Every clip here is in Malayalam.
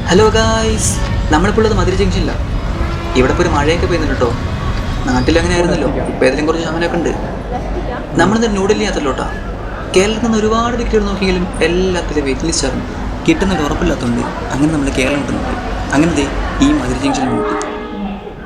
ഹലോ ഗായ്സ്, നമ്മളിപ്പോൾ ഉള്ളത് മധുര ജംഗ്ഷനില്ല. ഇവിടെ ഇപ്പോൾ ഒരു മഴയൊക്കെ പെയ്യുന്നുണ്ട് കേട്ടോ. നാട്ടിലങ്ങനെ ആയിരുന്നല്ലോ, ഇപ്പോൾ ഏതെങ്കിലും കുറച്ച് ശമനമൊക്കെ ഉണ്ട്. നമ്മളിന്ന് ന്യൂഡൽഹി യാത്രയിലോട്ടാ. കേരളത്തിൽ നിന്ന് ഒരുപാട് ടിക്കറ്റുകൾ നോക്കിയെങ്കിലും എല്ലാത്തിലും വെയിറ്റ് ലിസ്റ്റ് ആയിരുന്നു. കിട്ടുന്നൊരു ഉറപ്പില്ലാത്തതുകൊണ്ട് അങ്ങനെ നമ്മൾ കേരളം വിട്ട് നോക്കി. അങ്ങനത്തെ ഈ മധുര ജംഗ്ഷനിൽ നോക്കി.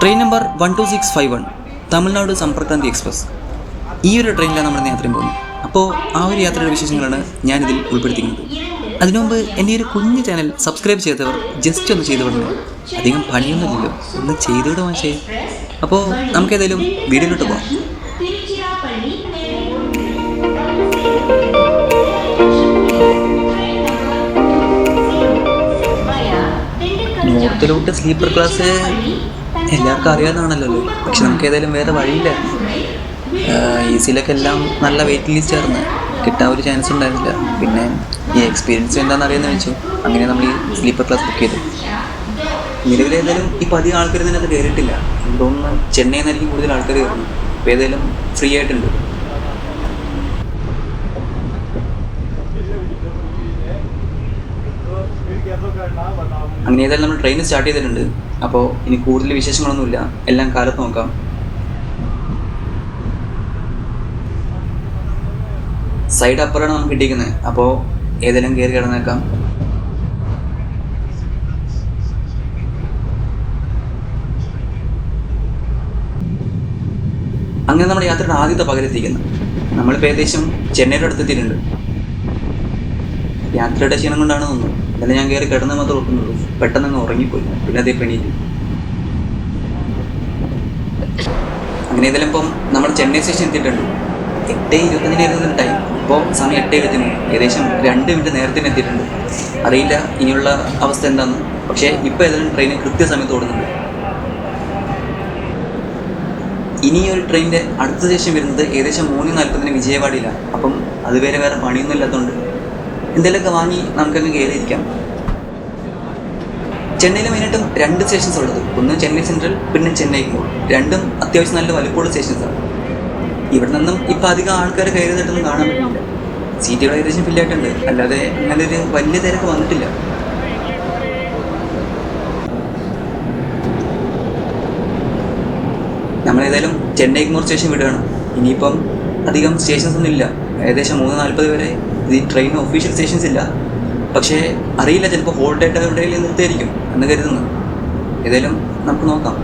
Train number 12651 Tamil Nadu Sampark Kranti express. ഈ ഒരു ട്രെയിനിലാണ് നമ്മൾ യാത്രയും പോകുന്നത്. അപ്പോൾ ആ ഒരു യാത്രയുടെ വിശേഷങ്ങളാണ് ഞാനിതിൽ ഉൾപ്പെടുത്തിക്കുന്നത്. അതിനു മുമ്പ് എൻ്റെ ഒരു കുഞ്ഞു ചാനൽ സബ്സ്ക്രൈബ് ചെയ്തവർ ജസ്റ്റ് ഒന്ന് ചെയ്തു വിടണം. അധികം പണിയൊന്നുമില്ലല്ലോ, ഒന്ന് ചെയ്തുവിട മാഷേ. അപ്പോൾ നമുക്കേതായാലും വീഡിയോയിലോട്ട് പോകാം. നോർത്തിലോട്ട് സ്ലീപ്പർ ക്ലാസ് എല്ലാവർക്കും അറിയാവുന്നതാണല്ലോ, പക്ഷെ നമുക്ക് ഏതായാലും വേറെ വഴിയില്ല. ഈസിയിലൊക്കെ എല്ലാം നല്ല വെയിറ്റിംഗ് ലിസ്റ്റ് ആയിരുന്നു, കിട്ടാൻ ഒരു ചാൻസ് ഉണ്ടായിരുന്നില്ല. പിന്നെ ഈ എക്സ്പീരിയൻസ് എന്താണെന്ന് അറിയാമെന്ന് വെച്ചു, അങ്ങനെ നമ്മൾ ഈ സ്ലീപ്പർ ക്ലാസ് ബുക്ക് ചെയ്തു. നിലവിലേതായാലും ഇപ്പോൾ അധികം ആൾക്കാർ തന്നെ അത് കയറിയിട്ടില്ല. എന്തോന്ന് ചെന്നൈയിൽ നിന്നായിരിക്കും കൂടുതൽ ആൾക്കാർ കയറുന്നു. ഇപ്പോൾ ഏതായാലും ഫ്രീ ആയിട്ടുണ്ട്. അങ്ങനെ ഏതായാലും നമ്മൾ ട്രെയിൻ സ്റ്റാർട്ട് ചെയ്തിട്ടുണ്ട്. അപ്പോൾ ഇനി കൂടുതൽ വിശേഷങ്ങളൊന്നുമില്ല, എല്ലാം കാലത്ത് നോക്കാം. സൈഡ് അപ്പറാണ് നമുക്ക് കിട്ടിയിരിക്കുന്നത്. അപ്പോൾ ഏതെങ്കിലും കയറി കിടന്നേക്കാം. അങ്ങനെ നമ്മുടെ യാത്രയുടെ ആദ്യത്തെ പകരെത്തിക്കുന്നത്. നമ്മളിപ്പോൾ ഏകദേശം ചെന്നൈയുടെ അടുത്തെത്തിയിട്ടുണ്ട്. യാത്രയുടെ ക്ഷീണം കൊണ്ടാണ് തോന്നുന്നു. ഇന്നലെ ഞാൻ കയറി കിടന്ന് മാത്രമേ ഓർക്കുന്നുള്ളൂ. പെട്ടെന്ന് ഉറങ്ങിപ്പോയി. പിന്നെ അതേ പെണീറ്റ്. അങ്ങനെ ഏതെങ്കിലും ഇപ്പം നമ്മൾ ചെന്നൈ സ്റ്റേഷൻ എത്തിയിട്ടുണ്ട്. 8:25 ടൈം. ഇപ്പോൾ സമയം 8:23. ഏകദേശം 2 മിനിറ്റ് നേരത്തെ എത്തിയിട്ടുണ്ട്. അറിയില്ല ഇനിയുള്ള അവസ്ഥ എന്താണെന്ന്. പക്ഷേ ഇപ്പോൾ ഏതായാലും ട്രെയിൻ കൃത്യസമയത്ത് ഓടുന്നുണ്ട്. ഇനി ഒരു ട്രെയിനിൻ്റെ അടുത്ത സ്റ്റേഷൻ വരുന്നത് ഏകദേശം 3:40 വിജയവാഡയിലാണ്. അപ്പം അത് വേറെ പണിയൊന്നും ഇല്ലാത്തതുകൊണ്ട് എന്തെങ്കിലുമൊക്കെ വാങ്ങി നമുക്കങ്ങ് കയറിയിരിക്കാം. ചെന്നൈയിൽ മെയിനായിട്ടും 2 സ്റ്റേഷൻസ് ഉള്ളത്. ഒന്ന് ചെന്നൈ സെൻട്രൽ, പിന്നെ ചെന്നൈ എഗ്മോർ. രണ്ടും അത്യാവശ്യം നല്ല വലുപ്പമുള്ള സ്റ്റേഷൻസാണ്. ഇവിടെ നിന്നും ഇപ്പം അധികം ആൾക്കാർ കയറിയിട്ടൊന്നും കാണാൻ പറ്റില്ല. സീറ്റുകൾ ഏകദേശം ഫില്ലായിട്ടുണ്ട്, അല്ലാതെ അങ്ങനെ ഒരു വലിയ തിരക്ക് വന്നിട്ടില്ല. നമ്മളേതായാലും ചെന്നൈ എഗ്മോർ സ്റ്റേഷൻ വിടുകയാണ്. ഇനിയിപ്പം അധികം സ്റ്റേഷൻസ് ഒന്നും ഇല്ല. ഏകദേശം 3:40 വരെ ഈ ട്രെയിൻ ഒഫീഷ്യൽ സ്റ്റേഷൻസ് ഇല്ല. പക്ഷേ അറിയില്ല, ചിലപ്പോൾ ഹോൾഡ് ആയിട്ട് എവിടെയെങ്കിലും നിർത്തിയായിരിക്കും എന്ന് കരുതുന്നു. ഏതായാലും നമുക്ക് നോക്കാം.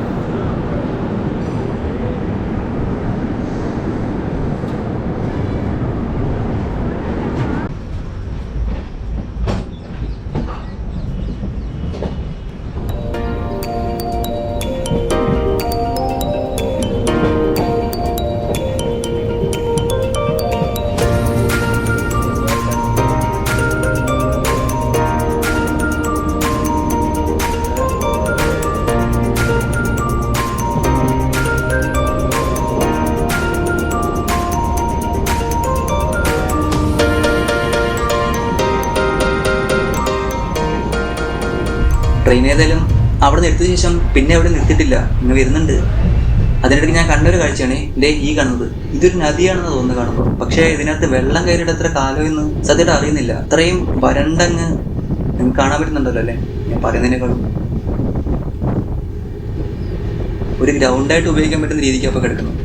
ട്രെയിൻ ഏതായാലും അവിടെ നിർത്തിയ ശേഷം പിന്നെ അവിടെ നിർത്തിയിട്ടില്ല, ഇങ്ങനെ വരുന്നുണ്ട്. അതിനിടയ്ക്ക് ഞാൻ കണ്ടൊരു കാഴ്ചയാണ് ഈ കാണുന്നത്. ഇതൊരു നദിയാണെന്ന് തോന്നുന്നു കാണുമ്പോൾ. പക്ഷേ ഇതിനകത്ത് വെള്ളം കയറിയിട്ട് എത്ര കാലം എന്ന് സത്യമായിട്ട് അറിയുന്നില്ല. അത്രയും വരണ്ടങ്ങ് നിങ്ങൾക്ക് കാണാൻ പറ്റുന്നുണ്ടല്ലോ അല്ലേ ഞാൻ പറയുന്നതിനേക്കാളും. ഒരു ഗ്രൗണ്ടായിട്ട് ഉപയോഗിക്കാൻ പറ്റുന്ന രീതിക്ക് അപ്പോൾ കിടക്കുന്നു.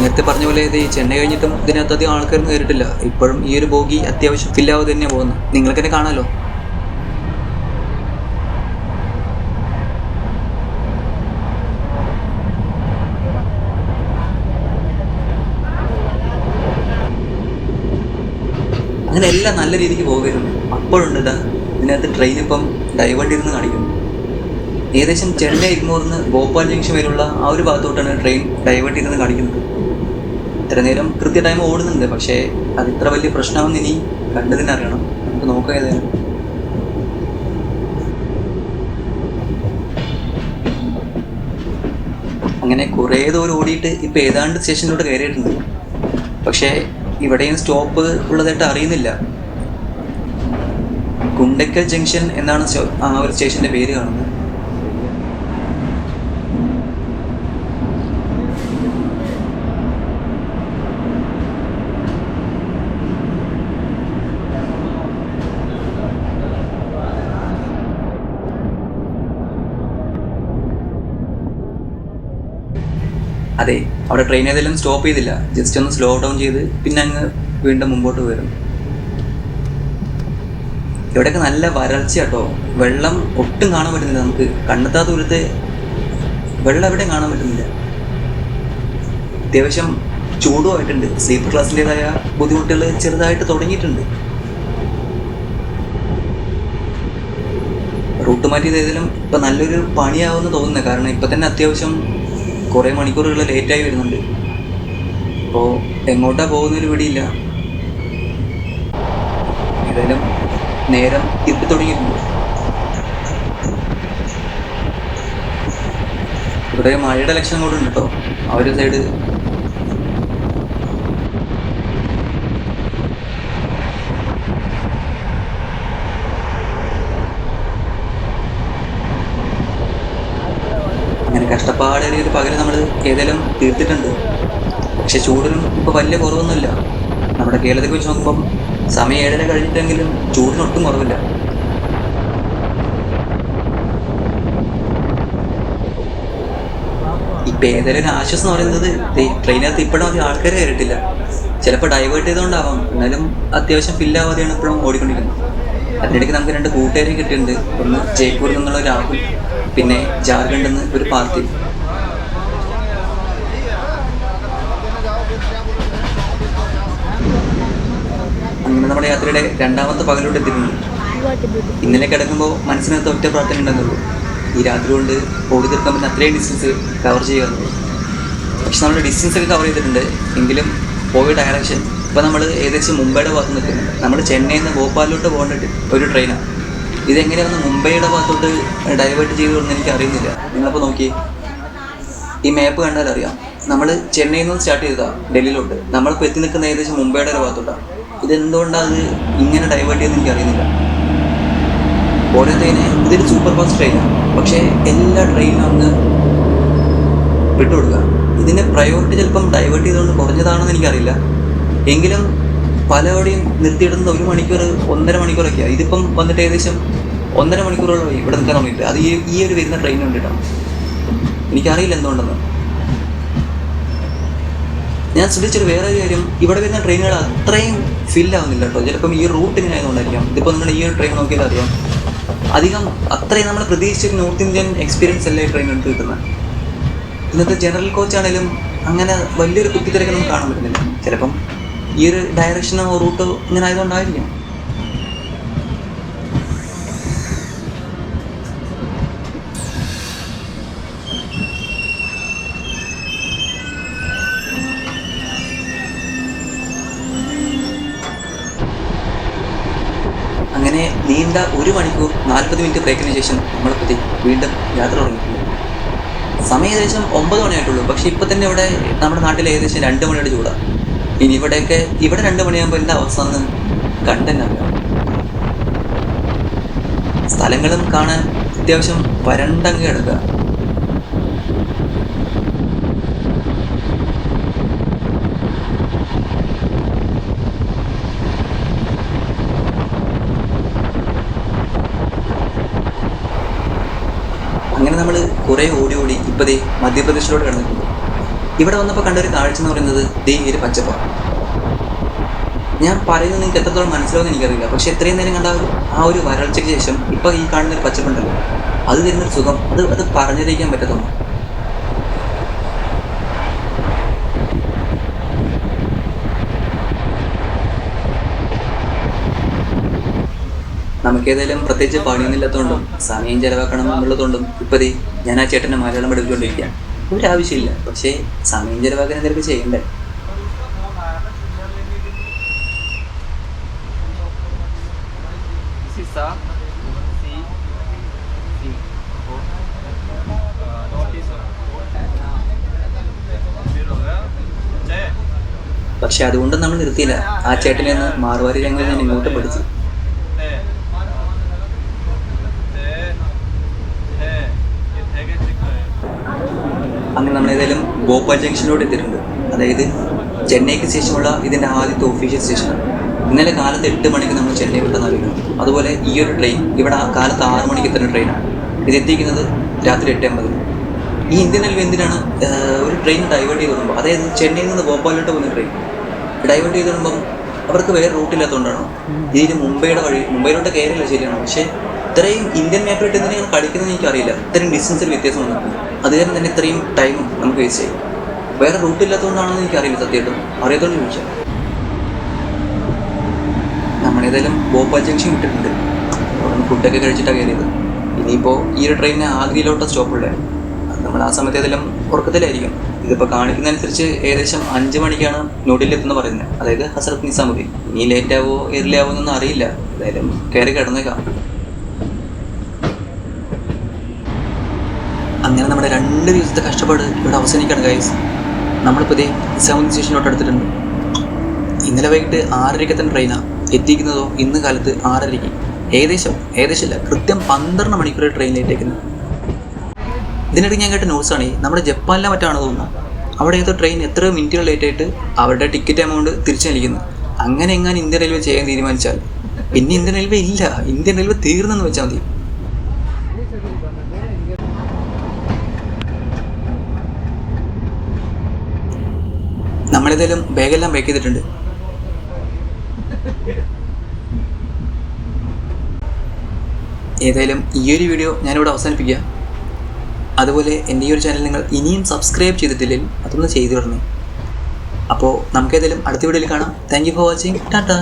നേരത്തെ പറഞ്ഞ പോലെ ഇത് ചെന്നൈ കഴിഞ്ഞിട്ടും ഇതിനകത്ത് അധികം ആൾക്കാരൊന്നും കയറിയിട്ടില്ല. ഇപ്പോഴും ഈ ഒരു ബോഗി അത്യാവശ്യം ഫില്ലാവാതെ തന്നെ പോകുന്നു. നിങ്ങൾക്ക് തന്നെ കാണാമല്ലോ. അങ്ങനെ എല്ലാം നല്ല രീതിക്ക് പോകരുന്നു. അപ്പോഴുണ്ട് ഇതാ ഇതിനകത്ത് ട്രെയിൻ ഇപ്പം ഡൈവേർട്ട് ഇരുന്ന് കാണിക്കുന്നു. ഏകദേശം ചെന്നൈ എഗ്മോറിന്ന് ഭോപ്പാൽ ജംഗ്ഷൻ വരെയുള്ള ആ ഒരു ഭാഗത്തോട്ടാണ് ട്രെയിൻ ഡൈവേർട്ട് ചെയ്തെന്ന് കാണിക്കുന്നത്. ഇത്ര നേരം കൃത്യ ടൈം ഓടുന്നുണ്ട്, പക്ഷേ അത് ഇത്ര വലിയ പ്രശ്നമാണെന്ന് ഇനി കണ്ടതിന് അറിയണം. നമുക്ക് നോക്കാം ഏതായാലും. അങ്ങനെ കുറേ ദൂരം ഓടിയിട്ട് ഇപ്പോൾ ഏതാണ്ട് സ്റ്റേഷനിലോട്ട് കയറിയിട്ടുണ്ട്. പക്ഷേ ഇവിടെയും സ്റ്റോപ്പ് ഉള്ളതായിട്ട് അറിയുന്നില്ല. ഗുണ്ടക്കൽ ജംഗ്ഷൻ എന്നാണ് ആ ഒരു സ്റ്റേഷൻ്റെ പേര് കാണുന്നത്. അതെ, അവിടെ ട്രെയിൻ ഏതെങ്കിലും സ്റ്റോപ്പ് ചെയ്തില്ല, ജസ്റ്റ് ഒന്ന് സ്ലോ ഡൗൺ ചെയ്ത് പിന്നെ അങ്ങ് വീണ്ടും മുമ്പോട്ട് വരും. ഇവിടെയൊക്കെ നല്ല വരൾച്ച കേട്ടോ. വെള്ളം ഒട്ടും കാണാൻ പറ്റുന്നില്ല. നമുക്ക് കണ്ണെത്താ ദൂരത്ത് വെള്ളം എവിടെയും കാണാൻ പറ്റുന്നില്ല. അത്യാവശ്യം ചൂടുമായിട്ടുണ്ട്. സ്ലീപ്പർ ക്ലാസ്സിൻ്റെതായ ബുദ്ധിമുട്ടുകൾ ചെറുതായിട്ട് തുടങ്ങിയിട്ടുണ്ട്. റൂട്ട് മാറ്റിയത് ഏതെങ്കിലും ഇപ്പം നല്ലൊരു പണിയാവുമെന്ന് തോന്നുന്നത്. കാരണം ഇപ്പം തന്നെ അത്യാവശ്യം കുറേ മണിക്കൂറുകൾ ലേറ്റായി വരുന്നുണ്ട്. അപ്പോൾ എങ്ങോട്ടാ പോകുന്നൊരു പിടിയില്ല. ഏതായാലും നേരം ഇരുട്ടി തുടങ്ങിയിട്ടുണ്ട്. ഇവിടെ മഴയുടെ ലക്ഷണം കൂടെ ഉണ്ട് കേട്ടോ ആ ഒരു സൈഡ്. അങ്ങനെ കഷ്ടപ്പാടേറിയൊരു പകരം നമ്മൾ ഏതെങ്കിലും തീർത്തിട്ടുണ്ട്. പക്ഷെ ചൂടിനും ഇപ്പോൾ വലിയ കുറവൊന്നുമില്ല. നമ്മുടെ കേരളത്തിൽ വെച്ച് നോക്കുമ്പം സമയം 7:30 കഴിഞ്ഞിട്ടെങ്കിലും ചൂടിനൊട്ടും കുറവില്ല. ഇപ്പം ഏതായാലും ആശ്വാസം എന്ന് പറയുന്നത് ട്രെയിനകത്ത് ഇപ്പോഴും അധികം ആൾക്കാർ കയറിയിട്ടില്ല. ചിലപ്പോൾ ഡൈവേർട്ട് ചെയ്തുകൊണ്ടാവാം, എന്നാലും അത്യാവശ്യം ഫില്ലാവാതെയാണ് ഇപ്പോഴും ഓടിക്കൊണ്ടിരിക്കുന്നത്. അതിനിടയ്ക്ക് നമുക്ക് 2 കൂട്ടുകാരെയും കിട്ടിയിട്ടുണ്ട്. ഒന്ന് ജയ്പൂരിൽ നിന്നുള്ള രാഹുൽ, പിന്നെ ജാർഖണ്ഡിൽ നിന്ന് ഒരു പാർട്ടി. അങ്ങനെ നമ്മുടെ യാത്രയുടെ 2ാമത്തെ പകലോട്ട് എത്തിയിട്ടുണ്ട്. ഇന്നലെ കിടക്കുമ്പോൾ മനസ്സിനകത്ത് ഒറ്റ പ്രാർത്ഥന ഉണ്ടെന്നുള്ളൂ, ഈ രാത്രി കൊണ്ട് ഓടി തീർക്കാൻ പറ്റുന്ന അത്രയും ഡിസ്റ്റൻസ് കവർ ചെയ്യുക. പക്ഷെ നമ്മൾ ഡിസ്റ്റൻസ് ഒക്കെ കവർ ചെയ്തിട്ടുണ്ട്. എങ്കിലും പോയ ഡയറക്ഷൻ ഇപ്പോൾ നമ്മൾ ഏകദേശം മുംബൈയുടെ ഭാഗത്ത് നിൽക്കുന്നത്. നമ്മൾ ചെന്നൈയിൽ നിന്ന് ഭോപ്പാലിലോട്ട് പോകേണ്ടിട്ട് ഒരു ട്രെയിനാണ്. ഇതെങ്ങനെയാണ് മുംബൈയുടെ ഭാഗത്തോട്ട് ഡൈവേർട്ട് ചെയ്തതെന്ന് എനിക്ക് അറിയുന്നില്ല. നിങ്ങളിപ്പോൾ നോക്കി ഈ മാപ്പ് കണ്ടാൽ അറിയാം. നമ്മൾ ചെന്നൈയിൽ നിന്ന് സ്റ്റാർട്ട് ചെയ്തതാണ് ഡൽഹിയിലോട്ട്. നമ്മളിപ്പോൾ എത്തി നിൽക്കുന്ന ഏകദേശം മുംബൈയുടെ ഒരു ഭാഗത്തോട്ടാണ്. ഇതെന്തുകൊണ്ടാണ് അത് ഇങ്ങനെ ഡൈവേർട്ട് ചെയ്തെന്ന് എനിക്ക് അറിയുന്നില്ല. ഓരോത്തേനെ ഇതൊരു സൂപ്പർ ഫാസ്റ്റ് ട്രെയിനാണ്, പക്ഷേ എല്ലാ ട്രെയിനും അങ്ങ് വിട്ടുകൊടുക്കുക. ഇതിൻ്റെ പ്രയോറിറ്റി ചിലപ്പം ഡൈവേർട്ട് ചെയ്തുകൊണ്ട് കുറഞ്ഞതാണെന്ന് എനിക്കറിയില്ല. എങ്കിലും പലവടെയും നിർത്തിയിടുന്നത് 1 മണിക്കൂർ 1.5 മണിക്കൂറൊക്കെയാണ്. ഇതിപ്പം വന്നിട്ട് ഏകദേശം 1.5 മണിക്കൂറോളം ഇവിടെ നിൽക്കാൻ തുടങ്ങിയിട്ട്. അത് ഈ ഒരു വരുന്ന ട്രെയിൻ വേണ്ടിയിട്ടാണ്. എനിക്കറിയില്ല എന്തുകൊണ്ടെന്ന്. ഞാൻ ശ്രദ്ധിച്ചൊരു വേറെ കാര്യം, ഇവിടെ വരുന്ന ട്രെയിനുകൾ അത്രയും ഫില്ലാവുന്നില്ല കേട്ടോ. ചിലപ്പം ഈ റൂട്ട് ഇങ്ങനെ ആയതുകൊണ്ടായിരിക്കാം. ഇതിപ്പോൾ നിങ്ങൾ ഈ ഒരു ട്രെയിൻ നോക്കിയാൽ അറിയാം, അധികം അത്രയും നമ്മൾ പ്രതീക്ഷിച്ചൊരു നോർത്ത് ഇന്ത്യൻ എക്സ്പീരിയൻസ് അല്ലേ ഈ ട്രെയിൻ എടുത്ത് കിട്ടുന്നത്. ഇന്നത്തെ ജനറൽ കോച്ചാണേലും അങ്ങനെ വലിയൊരു കുത്തിത്തിരക്കൊന്നും കാണാൻ പറ്റുന്നില്ല. ചിലപ്പം ഈ ഒരു ഡയറക്ഷനോ റൂട്ടോ ഇങ്ങനെ ആയതുകൊണ്ടായിരിക്കാം. അങ്ങനെ നീണ്ട 1 മണിക്കൂർ 40 മിനിറ്റ് ബ്രേക്കിന് ശേഷം നമ്മളിപ്പത്തി വീണ്ടും യാത്ര തുടങ്ങിയിട്ടുണ്ട്. സമയം ഏകദേശം 9 മണിയായിട്ടുള്ളൂ. പക്ഷെ ഇപ്പം തന്നെ ഇവിടെ നമ്മുടെ നാട്ടിൽ ഏകദേശം 2 മണിയുടെ ചൂടാണ്. ഇനി ഇവിടെ 2 മണിയാകുമ്പോൾ എൻ്റെ അവസാനം കണ്ടെന്നറിയാം. സ്ഥലങ്ങളും കാണാൻ അത്യാവശ്യം വരണ്ടങ്ങ് കിടക്കുക. അങ്ങനെ നമ്മൾ കുറേ ഓടി ഇപ്പോൾ മധ്യപ്രദേശിലോട്ട് കിടന്നിട്ടുണ്ട്. ഇവിടെ വന്നപ്പോൾ കണ്ടൊരു കാഴ്ച എന്ന് പറയുന്നത് ഈ ഒരു പച്ചപ്പാണ്. ഞാൻ പറയുന്നത് നിങ്ങൾക്ക് എത്രത്തോളം മനസ്സിലാവുമെന്ന് എനിക്കറിയില്ല. പക്ഷെ എത്രയും നേരം കണ്ട ആ ഒരു വരൾച്ചയ്ക്ക് ശേഷം ഇപ്പോൾ ഈ കാണുന്നൊരു പച്ചപ്പുണ്ടല്ലോ, അത് തരുന്നൊരു സുഖം അത് പറഞ്ഞറിയിക്കാൻ പറ്റത്തുള്ളൂ. നമുക്കേതായാലും പ്രത്യേകിച്ച് പണിയൊന്നുമില്ലാത്തതുകൊണ്ടും സമയം ചിലവാക്കണം എന്നുള്ളതുകൊണ്ടും ഇപ്പം ഞാൻ ആ ചേട്ടനെ മലയാളം പഠിപ്പിച്ചുകൊണ്ടിരിക്കുകയാണ്. ഒരാവശ്യമില്ല, പക്ഷേ സമയം ചിലവാക്കാൻ എന്തെങ്കിലും ചെയ്യണ്ടേ. പക്ഷെ അതുകൊണ്ട് നമ്മൾ നിർത്തിയില്ല. ആ ചേട്ടനെ ഒന്ന് മാർവാരി രംഗങ്ങളിൽ ഞാൻ ഇങ്ങോട്ട് പഠിച്ചു. അങ്ങനെ നമ്മൾ ഏതായാലും ഭോപ്പാൽ ജംഗ്ഷനിലോട്ട് എത്തിയിട്ടുണ്ട്. അതായത് ചെന്നൈക്ക് ശേഷമുള്ള ഇതിൻ്റെ ആദ്യത്തെ ഒഫീഷ്യൽ സ്റ്റേഷനാണ്. ഇന്നലെ കാലത്ത് 8 മണിക്ക് നമ്മൾ ചെന്നൈ വിട്ടെന്ന് അറിയിക്കണം. അതുപോലെ ഈ ഒരു ട്രെയിൻ ഇവിടെ കാലത്ത് 6 മണിക്ക് എത്തുന്ന ട്രെയിനാണ്. ഇത് എത്തിക്കുന്നത് രാത്രി 8:50. ഈ ഇന്ത്യൻ റെയിൽവേ എന്തിനാണ് ഒരു ട്രെയിൻ ഡൈവേർട്ട് ചെയ്ത് വിടുമ്പോൾ, അതായത് ചെന്നൈയിൽ നിന്ന് ഭോപ്പാലിലോട്ട് പോകുന്ന ട്രെയിൻ ഡൈവേർട്ട് ചെയ്ത് വിടുമ്പം അവർക്ക് വേറെ റൂട്ടില്ലാത്തതുകൊണ്ടാണോ? ഇതിന് മുംബൈയിലോട്ട് കയറില്ല ശരിയാണ്, പക്ഷേ ഇത്രയും ഇന്ത്യൻ മാപ്പിലിട്ട് എന്തിനാണ് കളിക്കുന്നത് എനിക്കറിയില്ല. ഇത്രയും ഡിസ്റ്റൻസിൽ വ്യത്യാസം വന്നിട്ടുണ്ട്. അത് കാരണം തന്നെ ഇത്രയും ടൈം നമുക്ക് വേസ്റ്റ് ചെയ്യും. വേറെ റൂട്ടില്ലാത്തതുകൊണ്ടാണെന്ന് എനിക്കറിയില്ല, സത്യമായിട്ടും അറിയാത്തതുകൊണ്ട് ചോദിച്ചാൽ. നമ്മളേതായാലും ഭോപ്പാൽ ജംഗ്ഷൻ വിട്ടിട്ടുണ്ട്. അവിടെ നിന്ന് ഫുഡൊക്കെ കഴിച്ചിട്ടാണ് കയറിയത്. ഇനിയിപ്പോൾ ഈ ഒരു ട്രെയിനിന് ആഗ്രയിലോട്ട് സ്റ്റോപ്പുള്ളത്. അത് നമ്മൾ ആ സമയത്ത് ഏതെങ്കിലും ഉറക്കത്തിലായിരിക്കും. ഇതിപ്പോൾ കാണിക്കുന്നതനുസരിച്ച് ഏകദേശം 5 മണിക്കാണ് ന്യൂഡൽഹി എത്തുന്നത് പറയുന്നത്, അതായത് ഹസ്രത്ത് നിസാമുദ്ദീൻ. ഇനി ലേറ്റ് ആവോ എർലി ആവോ എന്നൊന്നും അറിയില്ല. എന്തായാലും കയറി കിടന്നേക്കാം. അങ്ങനെ നമ്മുടെ 2 ദിവസത്തെ കഷ്ടപ്പാട് ഇവിടെ അവസാനിക്കുകയാണ് ഗൈസ്. നമ്മളിപ്പോൾ ഇതേ നിസാമുദ്ദീൻ സ്റ്റേഷനിലോട്ട് എടുത്തിട്ടുണ്ട്. ഇന്നലെ വൈകിട്ട് 6:30 എത്തുന്ന ട്രെയിനാണ്. എത്തിക്കുന്നതോ ഇന്ന് കാലത്ത് 6:30. ഏകദേശമില്ല, കൃത്യം 12 മണിക്കൂർ ട്രെയിനിലേറ്റേക്കുന്നത്. ഇതിനിടയ്ക്ക് ഞാൻ കേട്ട ന്യൂസാണ് നമ്മുടെ ജപ്പാനിലെ മറ്റാണ് തോന്നുന്നത്. അവിടെ ഏതോ ട്രെയിൻ എത്രയോ മിനിറ്റുകൾ ലേറ്റായിട്ട് അവരുടെ ടിക്കറ്റ് എമൗണ്ട് തിരിച്ചു നൽകുന്നത്. അങ്ങനെ എങ്ങാനും ഇന്ത്യൻ റെയിൽവേ ചെയ്യാൻ തീരുമാനിച്ചാൽ പിന്നെ ഇന്ത്യൻ റെയിൽവേ ഇല്ല, ഇന്ത്യൻ റെയിൽവേ തീർന്നെന്ന് വെച്ചാൽ മതി. നമ്മളേതായാലും ബാഗെല്ലാം പാക്ക് ചെയ്തിട്ടുണ്ട്. ഏതായാലും ഈ ഒരു വീഡിയോ ഞാനിവിടെ അവസാനിപ്പിക്കുക. അതുപോലെ എൻ്റെ ഈ ഒരു ചാനൽ നിങ്ങൾ ഇനിയും സബ്സ്ക്രൈബ് ചെയ്തിട്ടില്ലെങ്കിൽ അതൊന്ന് ചെയ്തു തരണേ. അപ്പോൾ നമുക്കേതായാലും അടുത്ത വീഡിയോയിൽ കാണാം. Thank you for watching. Tata.